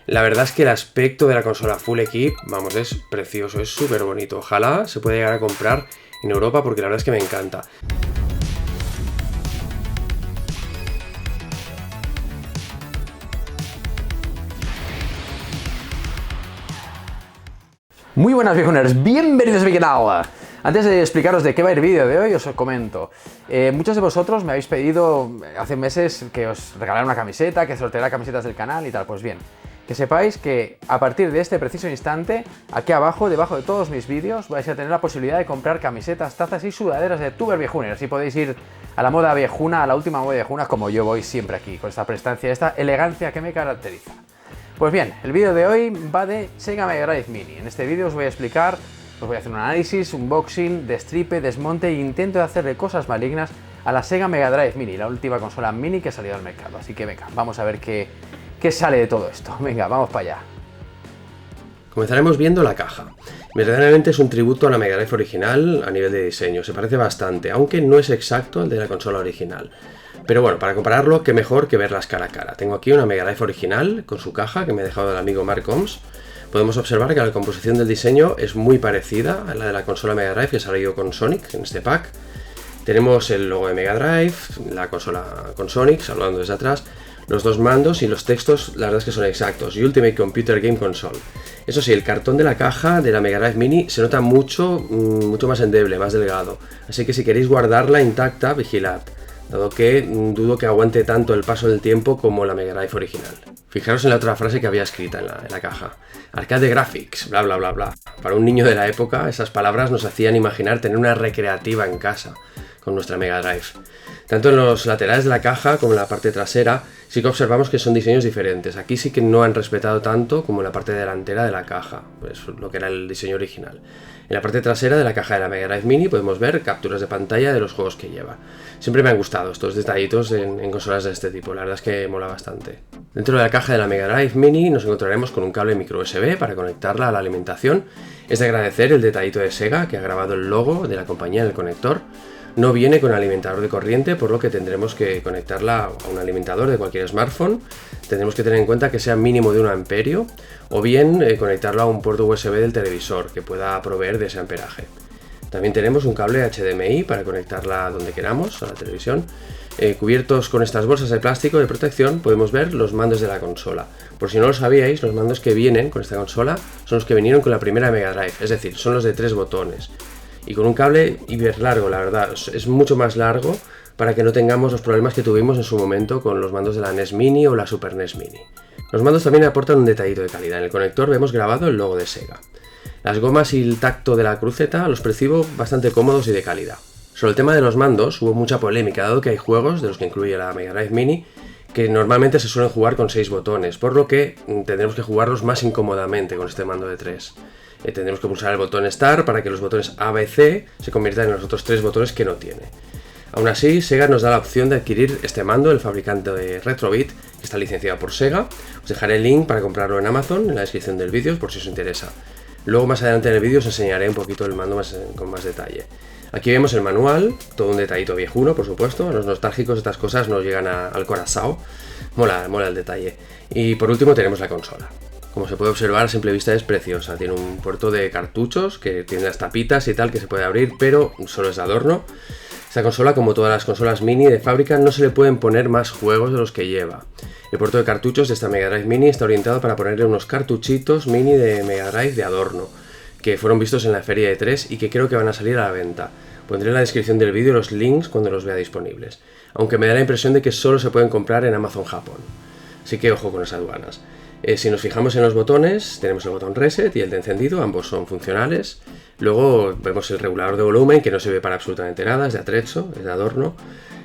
La verdad es que el aspecto de la consola Full Equip, vamos, es precioso, es súper bonito. Ojalá se pueda llegar a comprar en Europa porque la verdad es que me encanta. Muy buenas viejoners, bienvenidos a mi canal. Antes de explicaros de qué va el vídeo de hoy, os comento. Muchos de vosotros me habéis pedido hace meses que os regalara una camiseta, que sorteara camisetas del canal y tal. Pues bien, que sepáis que a partir de este preciso instante, aquí abajo, debajo de todos mis vídeos, vais a tener la posibilidad de comprar camisetas, tazas y sudaderas de Tuber Viejuner. Así podéis ir a la moda viejuna, a la última moda viejuna, como yo voy siempre aquí, con esta prestancia, esta elegancia que me caracteriza. Pues bien, el vídeo de hoy va de Sega Mega Drive Mini. En este vídeo os voy a explicar, os voy a hacer un análisis, unboxing, destripe, desmonte e intento de hacerle cosas malignas a la Sega Mega Drive Mini, la última consola mini que ha salido al mercado. Así que venga, vamos a ver qué sale de todo esto. Venga, vamos para allá. Comenzaremos viendo la caja. Verdaderamente es un tributo a la Mega Drive original a nivel de diseño. Se parece bastante, aunque no es exacto al de la consola original. Pero bueno, para compararlo, qué mejor que verlas cara a cara. Tengo aquí una Mega Drive original con su caja que me ha dejado el amigo Mark Oms. Podemos observar que la composición del diseño es muy parecida a la de la consola Mega Drive que ha salido con Sonic en este pack. Tenemos el logo de Mega Drive, la consola con Sonic, saludando desde atrás, los dos mandos y los textos, la verdad es que son exactos. Ultimate Computer Game Console. Eso sí, el cartón de la caja de la Mega Drive Mini se nota mucho más endeble, más delgado. Así que si queréis guardarla intacta, vigilad, dado que dudo que aguante tanto el paso del tiempo como la Mega Drive original. Fijaros en la otra frase que había escrita en la caja. Arcade Graphics, bla bla bla bla. Para un niño de la época, esas palabras nos hacían imaginar tener una recreativa en casa con nuestra Mega Drive. Tanto en los laterales de la caja como en la parte trasera sí que observamos que son diseños diferentes. Aquí sí que no han respetado tanto como en la parte delantera de la caja, pues lo que era el diseño original. En la parte trasera de la caja de la Mega Drive Mini podemos ver capturas de pantalla de los juegos que lleva. Siempre me han gustado estos detallitos en consolas de este tipo, la verdad es que mola bastante. Dentro de la caja de la Mega Drive Mini nos encontraremos con un cable micro USB para conectarla a la alimentación. Es de agradecer el detallito de Sega que ha grabado el logo de la compañía en el conector. No viene con alimentador de corriente, por lo que tendremos que conectarla a un alimentador de cualquier smartphone. Tendremos que tener en cuenta que sea mínimo de 1 amperio o bien conectarlo a un puerto USB del televisor que pueda proveer de ese amperaje. También tenemos un cable HDMI para conectarla donde queramos, a la televisión. Cubiertos con estas bolsas de plástico de protección podemos ver los mandos de la consola. Por si no lo sabíais, los mandos que vienen con esta consola son los que vinieron con la primera Mega Drive, es decir, son los de 3 botones. Y con un cable hiper largo, la verdad, es mucho más largo para que no tengamos los problemas que tuvimos en su momento con los mandos de la NES Mini o la Super NES Mini. Los mandos también aportan un detallito de calidad. En el conector vemos grabado el logo de Sega. Las gomas y el tacto de la cruceta los percibo bastante cómodos y de calidad. Sobre el tema de los mandos hubo mucha polémica, dado que hay juegos, de los que incluye la Mega Drive Mini, que normalmente se suelen jugar con 6 botones, por lo que tendremos que jugarlos más incómodamente con este mando de 3. Tendremos que pulsar el botón Start para que los botones A, B, C se conviertan en los otros 3 botones que no tiene. Aún así, Sega nos da la opción de adquirir este mando, el fabricante de Retrobit, que está licenciado por Sega. Os dejaré el link para comprarlo en Amazon en la descripción del vídeo por si os interesa. Luego más adelante en el vídeo os enseñaré un poquito el mando con más detalle. Aquí vemos el manual, todo un detallito viejuno, por supuesto. A los nostálgicos estas cosas nos llegan al corazón. Mola el detalle. Y por último tenemos la consola. Como se puede observar, a simple vista es preciosa. Tiene un puerto de cartuchos que tiene las tapitas y tal que se puede abrir, pero solo es de adorno. Esta consola, como todas las consolas mini de fábrica, no se le pueden poner más juegos de los que lleva. El puerto de cartuchos de esta Mega Drive Mini está orientado para ponerle unos cartuchitos mini de Mega Drive de adorno, que fueron vistos en la feria de 3 y que creo que van a salir a la venta. Pondré en la descripción del vídeo los links cuando los vea disponibles, aunque me da la impresión de que solo se pueden comprar en Amazon Japón. Así que ojo con las aduanas. Si nos fijamos en los botones, tenemos el botón Reset y el de encendido, ambos son funcionales. Luego vemos el regulador de volumen, que no sirve para absolutamente nada, es de atrecho, es de adorno.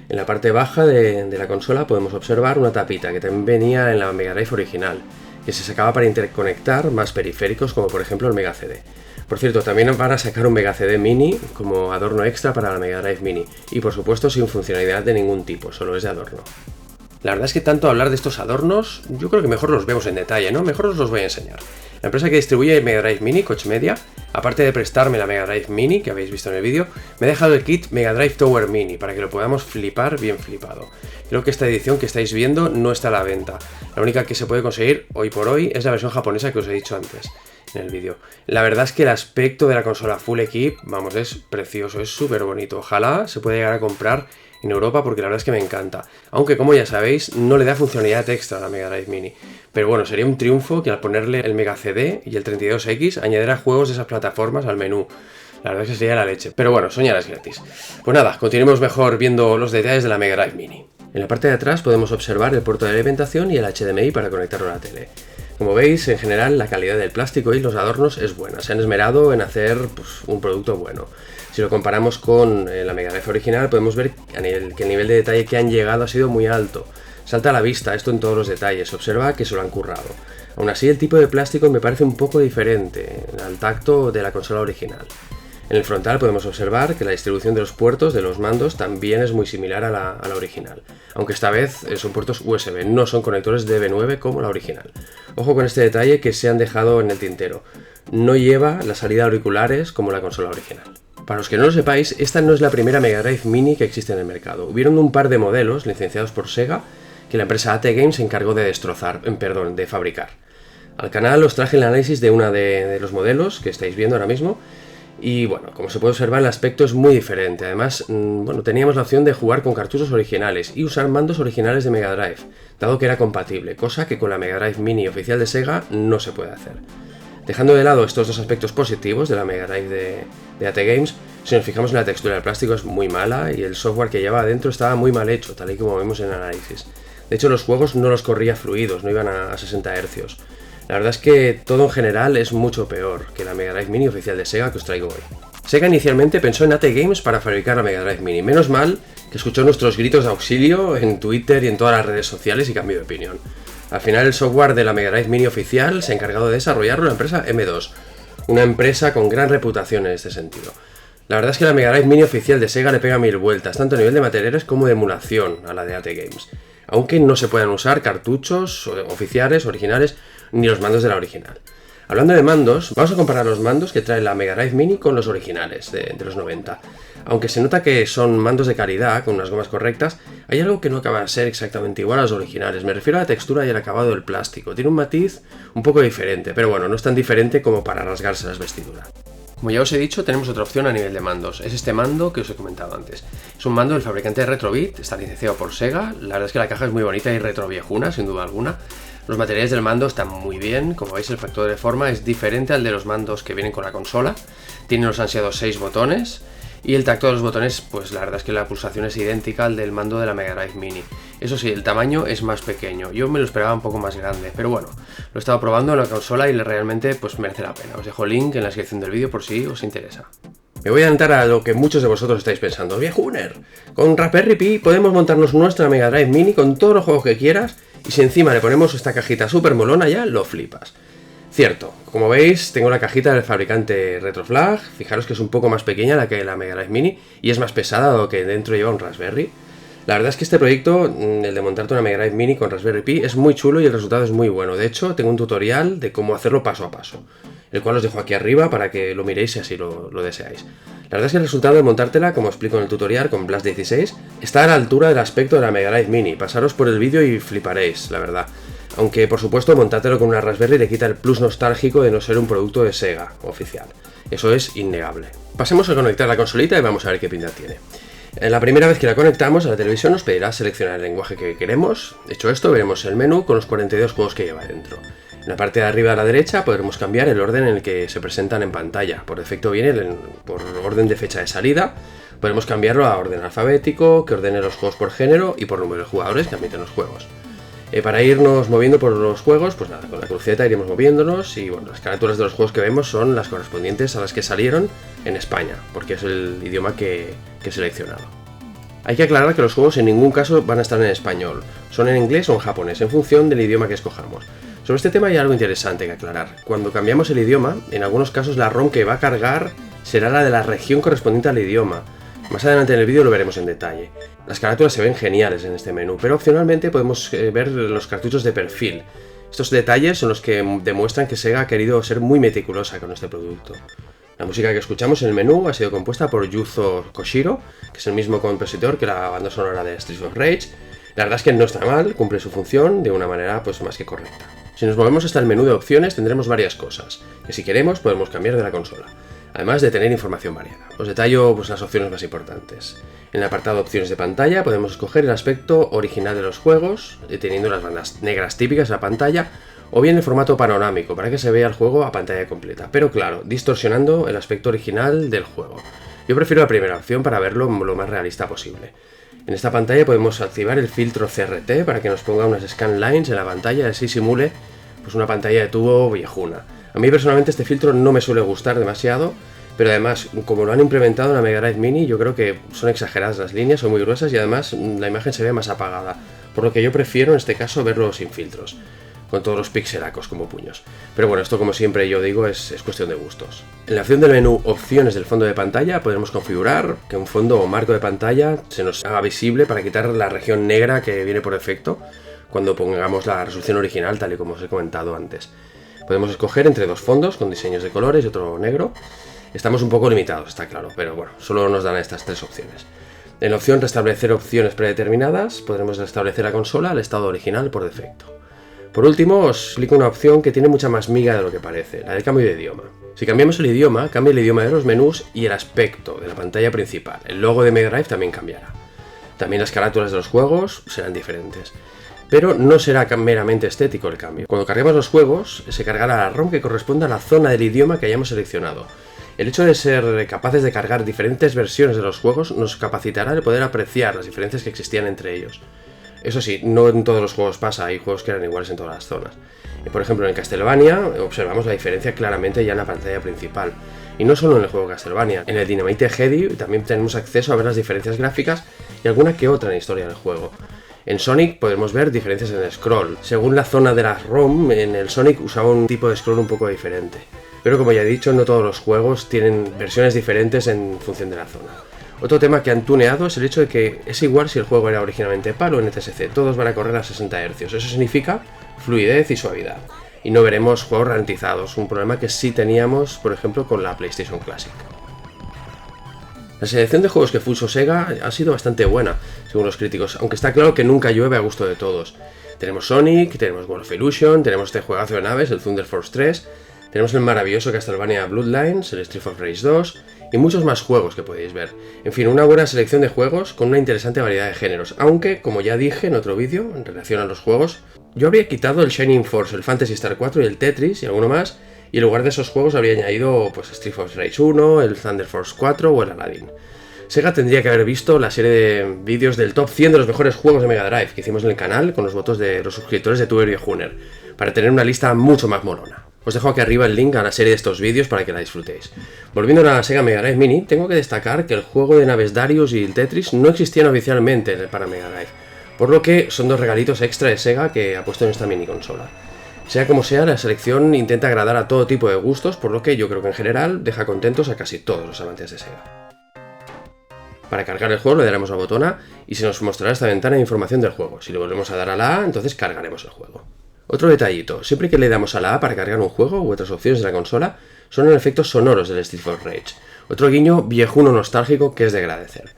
En la parte baja de la consola podemos observar una tapita que también venía en la Mega Drive original, que se sacaba para interconectar más periféricos, como por ejemplo el Mega CD. Por cierto, también van a sacar un Mega CD Mini como adorno extra para la Mega Drive Mini, y por supuesto sin funcionalidad de ningún tipo, solo es de adorno. La verdad es que tanto hablar de estos adornos, yo creo que mejor los vemos en detalle, ¿no? Mejor os los voy a enseñar. La empresa que distribuye Mega Drive Mini, Koch Media, aparte de prestarme la Mega Drive Mini, que habéis visto en el vídeo, me ha dejado el kit Mega Drive Tower Mini, para que lo podamos flipar bien flipado. Creo que esta edición que estáis viendo no está a la venta. La única que se puede conseguir hoy por hoy es la versión japonesa que os he dicho antes en el vídeo. La verdad es que el aspecto de la consola Full Equip, vamos, es precioso, es súper bonito. Ojalá se pueda llegar a comprar en Europa porque la verdad es que me encanta. Aunque, como ya sabéis, no le da funcionalidad extra a la Mega Drive Mini. Pero bueno, sería un triunfo que al ponerle el Mega CD y el 32X añadiera juegos de esas plataformas al menú. La verdad es que sería la leche. Pero bueno, soñar es gratis. Pues nada, continuemos mejor viendo los detalles de la Mega Drive Mini. En la parte de atrás podemos observar el puerto de alimentación y el HDMI para conectarlo a la tele. Como veis, en general la calidad del plástico y los adornos es buena. Se han esmerado en hacer un producto bueno. Si lo comparamos con la Mega Drive original, podemos ver que el nivel de detalle que han llegado ha sido muy alto. Salta a la vista esto en todos los detalles, observa que se lo han currado. Aún así, el tipo de plástico me parece un poco diferente al tacto de la consola original. En el frontal podemos observar que la distribución de los puertos de los mandos también es muy similar a la original, aunque esta vez son puertos USB, no son conectores DB9 como la original. Ojo con este detalle que se han dejado en el tintero, no lleva la salida de auriculares como la consola original. Para los que no lo sepáis, esta no es la primera Mega Drive Mini que existe en el mercado. Hubieron un par de modelos licenciados por Sega que la empresa AT Games se encargó de de fabricar. Al canal os traje el análisis de una de los modelos que estáis viendo ahora mismo. Y bueno, como se puede observar, el aspecto es muy diferente. Además, teníamos la opción de jugar con cartuchos originales y usar mandos originales de Mega Drive, dado que era compatible, cosa que con la Mega Drive Mini oficial de Sega no se puede hacer. Dejando de lado estos dos aspectos positivos de la Mega Drive de AT Games, si nos fijamos en la textura del plástico es muy mala y el software que lleva adentro estaba muy mal hecho, tal y como vemos en el análisis. De hecho, los juegos no los corría fluidos, no iban a 60 Hz. La verdad es que todo en general es mucho peor que la Mega Drive Mini oficial de Sega que os traigo hoy. Sega inicialmente pensó en AT Games para fabricar la Mega Drive Mini, menos mal que escuchó nuestros gritos de auxilio en Twitter y en todas las redes sociales y cambió de opinión. Al final el software de la Mega Drive Mini oficial se ha encargado de desarrollarlo la empresa M2, una empresa con gran reputación en este sentido. La verdad es que la Mega Drive Mini oficial de Sega le pega 1000 vueltas, tanto a nivel de materiales como de emulación a la de AT Games, aunque no se puedan usar cartuchos oficiales, originales, ni los mandos de la original. Hablando de mandos, vamos a comparar los mandos que trae la Mega Drive Mini con los originales de los 90. Aunque se nota que son mandos de calidad, con unas gomas correctas, hay algo que no acaba de ser exactamente igual a los originales. Me refiero a la textura y el acabado del plástico. Tiene un matiz un poco diferente, pero bueno, no es tan diferente como para rasgarse las vestiduras. Como ya os he dicho, tenemos otra opción a nivel de mandos. Es este mando que os he comentado antes. Es un mando del fabricante de Retrobit, está licenciado por Sega. La verdad es que la caja es muy bonita y retroviejuna, sin duda alguna. Los materiales del mando están muy bien, como veis el factor de forma es diferente al de los mandos que vienen con la consola. Tiene los ansiados 6 botones y el tacto de los botones, pues la verdad es que la pulsación es idéntica al del mando de la Mega Drive Mini. Eso sí, el tamaño es más pequeño, yo me lo esperaba un poco más grande, pero bueno, lo he estado probando en la consola y realmente pues merece la pena. Os dejo el link en la descripción del vídeo por si os interesa. Me voy a adelantar a lo que muchos de vosotros estáis pensando. ¡Viejuner! Con Raspberry Pi podemos montarnos nuestra Mega Drive Mini con todos los juegos que quieras y si encima le ponemos esta cajita súper molona ya lo flipas. Cierto, como veis tengo la cajita del fabricante Retroflag, fijaros que es un poco más pequeña la que la Mega Drive Mini y es más pesada dado que dentro lleva un Raspberry. La verdad es que este proyecto, el de montarte una Mega Drive Mini con Raspberry Pi, es muy chulo y el resultado es muy bueno. De hecho, tengo un tutorial de cómo hacerlo paso a paso, el cual os dejo aquí arriba para que lo miréis si así lo deseáis. La verdad es que el resultado de montártela, como explico en el tutorial con Blast 16, está a la altura del aspecto de la Mega Drive Mini. Pasaros por el vídeo y fliparéis, la verdad. Aunque, por supuesto, montártelo con una Raspberry le quita el plus nostálgico de no ser un producto de Sega oficial. Eso es innegable. Pasemos a conectar la consolita y vamos a ver qué pinta tiene. La primera vez que la conectamos a la televisión nos pedirá seleccionar el lenguaje que queremos. Hecho esto, veremos el menú con los 42 juegos que lleva dentro. En la parte de arriba a la derecha podremos cambiar el orden en el que se presentan en pantalla. Por defecto viene por orden de fecha de salida. Podemos cambiarlo a orden alfabético, que ordene los juegos por género y por número de jugadores que admiten los juegos. Para irnos moviendo por los juegos, pues nada, con la cruceta iremos moviéndonos y bueno, las carátulas de los juegos que vemos son las correspondientes a las que salieron en España, porque es el idioma que he seleccionado. Hay que aclarar que los juegos en ningún caso van a estar en español, son en inglés o en japonés, en función del idioma que escojamos. Sobre este tema hay algo interesante que aclarar. Cuando cambiamos el idioma, en algunos casos la ROM que va a cargar será la de la región correspondiente al idioma. Más adelante en el vídeo lo veremos en detalle. Las carátulas se ven geniales en este menú, pero opcionalmente podemos ver los cartuchos de perfil. Estos detalles son los que demuestran que Sega ha querido ser muy meticulosa con este producto. La música que escuchamos en el menú ha sido compuesta por Yuzo Koshiro, que es el mismo compositor que la banda sonora de Streets of Rage. La verdad es que no está mal, cumple su función de una manera pues más que correcta. Si nos movemos hasta el menú de opciones tendremos varias cosas, que si queremos podemos cambiar de la consola, además de tener información variada. Os detallo pues las opciones más importantes. En el apartado opciones de pantalla podemos escoger el aspecto original de los juegos, teniendo las bandas negras típicas en la pantalla, o bien el formato panorámico, para que se vea el juego a pantalla completa, pero claro, distorsionando el aspecto original del juego. Yo prefiero la primera opción para verlo lo más realista posible. En esta pantalla podemos activar el filtro CRT para que nos ponga unas scan lines en la pantalla y así simule pues una pantalla de tubo viejuna. A mí personalmente este filtro no me suele gustar demasiado, pero además, como lo han implementado en la Mega Drive Mini, yo creo que son exageradas las líneas, son muy gruesas y además la imagen se ve más apagada, por lo que yo prefiero en este caso verlo sin filtros, con todos los pixelacos como puños. Pero bueno, esto como siempre yo digo es cuestión de gustos. En la opción del menú opciones del fondo de pantalla podremos configurar que un fondo o marco de pantalla se nos haga visible para quitar la región negra que viene por defecto cuando pongamos la resolución original tal y como os he comentado antes. Podemos escoger entre dos fondos con diseños de colores y otro negro. Estamos un poco limitados, está claro, pero bueno, solo nos dan estas tres opciones. En la opción restablecer opciones predeterminadas podremos restablecer la consola al estado original por defecto. Por último, os explico una opción que tiene mucha más miga de lo que parece, la del cambio de idioma. Si cambiamos el idioma, cambia el idioma de los menús y el aspecto de la pantalla principal. El logo de Mega Drive también cambiará. También las carátulas de los juegos serán diferentes. Pero no será meramente estético el cambio. Cuando carguemos los juegos, se cargará la ROM que corresponda a la zona del idioma que hayamos seleccionado. El hecho de ser capaces de cargar diferentes versiones de los juegos nos capacitará de poder apreciar las diferencias que existían entre ellos. Eso sí, no en todos los juegos pasa, hay juegos que eran iguales en todas las zonas. Por ejemplo, en Castlevania observamos la diferencia claramente ya en la pantalla principal. Y no solo en el juego Castlevania, en el Dynamite Headdy también tenemos acceso a ver las diferencias gráficas y alguna que otra en la historia del juego. En Sonic podemos ver diferencias en el scroll. Según la zona de la ROM, en el Sonic usaba un tipo de scroll un poco diferente. Pero como ya he dicho, no todos los juegos tienen versiones diferentes en función de la zona. Otro tema que han tuneado es el hecho de que es igual si el juego era originalmente PAL o NTSC, todos van a correr a 60 Hz, eso significa fluidez y suavidad. Y no veremos juegos ralentizados, un problema que sí teníamos, por ejemplo, con la PlayStation Classic. La selección de juegos que puso Sega ha sido bastante buena, según los críticos, aunque está claro que nunca llueve a gusto de todos. Tenemos Sonic, tenemos World of Illusion, tenemos este juegazo de naves, el Thunder Force 3, tenemos el maravilloso Castlevania Bloodlines, el Streets of Rage 2 y muchos más juegos que podéis ver. En fin, una buena selección de juegos con una interesante variedad de géneros, aunque, como ya dije en otro vídeo en relación a los juegos, yo habría quitado el Shining Force, el Phantasy Star 4 y el Tetris y alguno más, y en lugar de esos juegos habría añadido pues Streets of Rage 1, el Thunder Force 4 o el Aladdin. Sega tendría que haber visto la serie de vídeos del top 100 de los mejores juegos de Mega Drive que hicimos en el canal con los votos de los suscriptores de Tuber y Hunter, para tener una lista mucho más molona. Os dejo aquí arriba el link a la serie de estos vídeos para que la disfrutéis. Volviendo a la Sega Mega Drive Mini, tengo que destacar que el juego de naves Darius y el Tetris no existían oficialmente para Mega Drive, por lo que son dos regalitos extra de Sega que ha puesto en esta mini consola. Sea como sea, la selección intenta agradar a todo tipo de gustos, por lo que yo creo que en general deja contentos a casi todos los amantes de Sega. Para cargar el juego le daremos al botón A y se nos mostrará esta ventana de información del juego. Si le volvemos a dar a la A, entonces cargaremos el juego. Otro detallito, siempre que le damos a la A para cargar un juego u otras opciones de la consola, son los efectos sonoros del Streets of Rage. Otro guiño viejuno nostálgico que es de agradecer.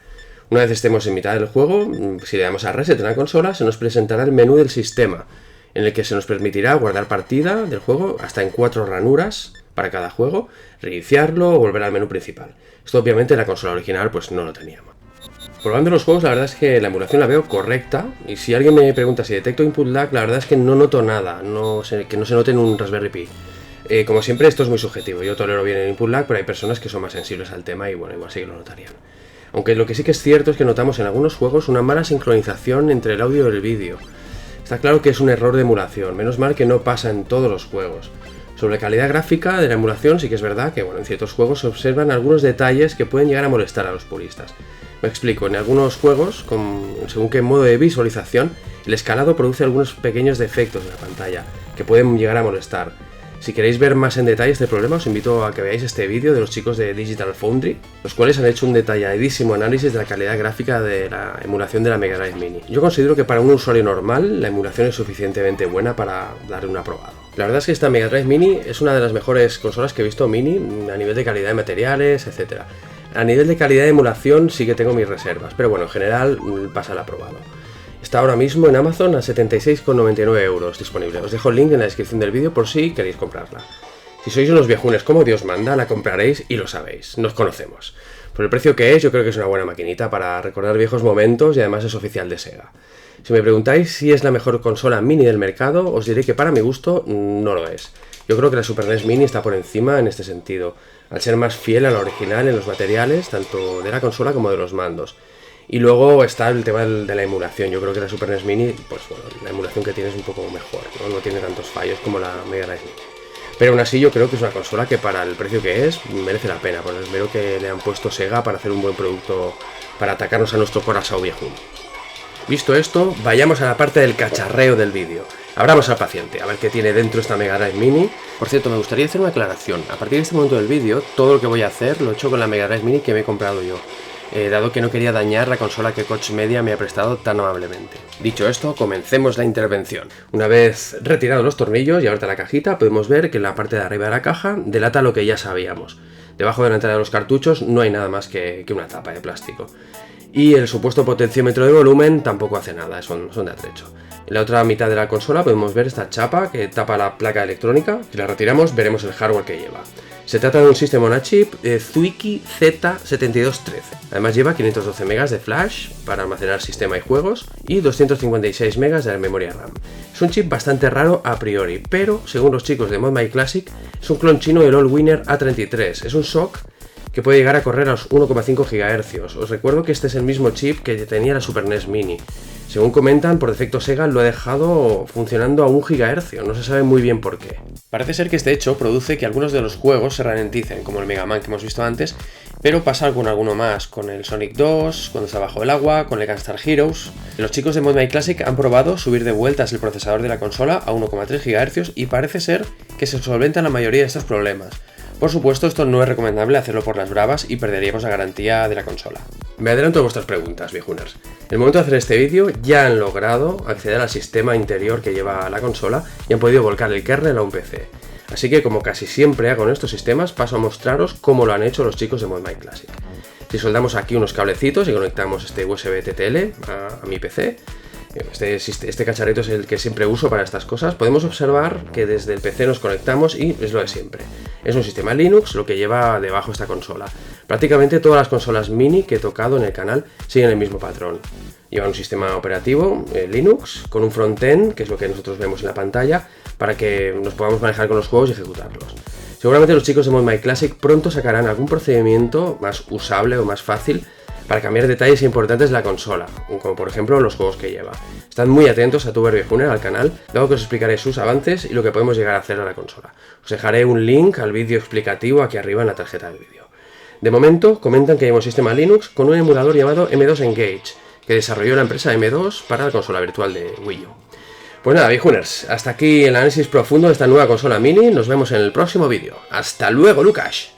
Una vez estemos en mitad del juego, si le damos a Reset en la consola, se nos presentará el menú del sistema, en el que se nos permitirá guardar partida del juego hasta en 4 ranuras para cada juego, reiniciarlo o volver al menú principal. Esto obviamente en la consola original pues no lo teníamos. Probando los juegos, la verdad es que la emulación la veo correcta, y si alguien me pregunta si detecto input lag, la verdad es que no noto nada, que no se note en un Raspberry Pi. Como siempre, esto es muy subjetivo, yo tolero bien el input lag, pero hay personas que son más sensibles al tema y bueno, igual sí que lo notarían. Aunque lo que sí que es cierto es que notamos en algunos juegos una mala sincronización entre el audio y el vídeo. Está claro que es un error de emulación, menos mal que no pasa en todos los juegos. Sobre la calidad gráfica de la emulación sí que es verdad que en ciertos juegos se observan algunos detalles que pueden llegar a molestar a los puristas. Me explico, en algunos juegos, según qué modo de visualización, el escalado produce algunos pequeños defectos en la pantalla que pueden llegar a molestar. Si queréis ver más en detalle este problema, os invito a que veáis este vídeo de los chicos de Digital Foundry, los cuales han hecho un detalladísimo análisis de la calidad gráfica de la emulación de la Mega Drive Mini. Yo considero que para un usuario normal la emulación es suficientemente buena para darle un aprobado. La verdad es que esta Mega Drive Mini es una de las mejores consolas que he visto Mini a nivel de calidad de materiales, etc. A nivel de calidad de emulación sí que tengo mis reservas, pero bueno, en general pasa el aprobado. Está ahora mismo en Amazon a 76,99 € disponible. Os dejo el link en la descripción del vídeo por si queréis comprarla. Si sois unos viejunes como Dios manda, la compraréis y lo sabéis, nos conocemos. Por el precio que es, yo creo que es una buena maquinita para recordar viejos momentos y además es oficial de Sega. Si me preguntáis si es la mejor consola mini del mercado, os diré que para mi gusto no lo es. Yo creo que la Super NES Mini está por encima en este sentido, al ser más fiel a la original en los materiales, tanto de la consola como de los mandos. Y luego está el tema de la emulación. Yo creo que la Super NES Mini, pues bueno, la emulación que tiene es un poco mejor, ¿no? No tiene tantos fallos como la Mega Drive Mini. Pero aún así yo creo que es una consola que para el precio que es, merece la pena, porque espero que le han puesto Sega para hacer un buen producto para atacarnos a nuestro corazón viejuno. Visto esto, vayamos a la parte del cacharreo del vídeo. Abramos al paciente, a ver qué tiene dentro esta Mega Drive Mini. Por cierto, me gustaría hacer una aclaración. A partir de este momento del vídeo, todo lo que voy a hacer lo he hecho con la Mega Drive Mini que me he comprado yo. Dado que no quería dañar la consola que Koch Media me ha prestado tan amablemente. Dicho esto, comencemos la intervención. Una vez retirados los tornillos y abierta la cajita, podemos ver que en la parte de arriba de la caja delata lo que ya sabíamos. Debajo de la entrada de los cartuchos no hay nada más que una tapa de plástico. Y el supuesto potenciómetro de volumen tampoco hace nada, son de atrecho. En la otra mitad de la consola podemos ver esta chapa que tapa la placa electrónica. Si la retiramos veremos el hardware que lleva. Se trata de un sistema on a chip Zuiki Z7213. Además lleva 512 MB de flash para almacenar sistema y juegos y 256 MB de memoria RAM. Es un chip bastante raro a priori, pero según los chicos de Mod My Classic es un clon chino del Allwinner A33. Es un SoC que puede llegar a correr a los 1,5 GHz. Os recuerdo que este es el mismo chip que tenía la Super NES Mini. Según comentan, por defecto Sega lo ha dejado funcionando a 1 GHz, no se sabe muy bien por qué. Parece ser que este hecho produce que algunos de los juegos se ralenticen, como el Mega Man que hemos visto antes, pero pasa con alguno más, con el Sonic 2, cuando está bajo el agua, con el Gunstar Heroes. Los chicos de Mod My Classic han probado subir de vueltas el procesador de la consola a 1,3 GHz y parece ser que se solventan la mayoría de estos problemas. Por supuesto, esto no es recomendable hacerlo por las bravas y perderíamos la garantía de la consola. Me adelanto a vuestras preguntas, viejuners. En el momento de hacer este vídeo ya han logrado acceder al sistema interior que lleva la consola y han podido volcar el kernel a un PC. Así que, como casi siempre hago en estos sistemas, paso a mostraros cómo lo han hecho los chicos de Mod My Classic. Si soldamos aquí unos cablecitos y conectamos este USB TTL a mi PC, este cacharrito es el que siempre uso para estas cosas, podemos observar que desde el PC nos conectamos y es lo de siempre. Es un sistema Linux lo que lleva debajo esta consola. Prácticamente todas las consolas mini que he tocado en el canal siguen el mismo patrón. Llevan un sistema operativo Linux con un frontend, que es lo que nosotros vemos en la pantalla, para que nos podamos manejar con los juegos y ejecutarlos. Seguramente los chicos de Mod My Classic pronto sacarán algún procedimiento más usable o más fácil para cambiar detalles importantes de la consola, como por ejemplo los juegos que lleva. Estad muy atentos a Tuber Viejuner, al canal, luego que os explicaré sus avances y lo que podemos llegar a hacer a la consola. Os dejaré un link al vídeo explicativo aquí arriba en la tarjeta del vídeo. De momento, comentan que lleva un sistema Linux con un emulador llamado M2 Engage, que desarrolló la empresa M2 para la consola virtual de Wii U. Pues nada, viejuners, hasta aquí el análisis profundo de esta nueva consola mini, nos vemos en el próximo vídeo. ¡Hasta luego, Lucas!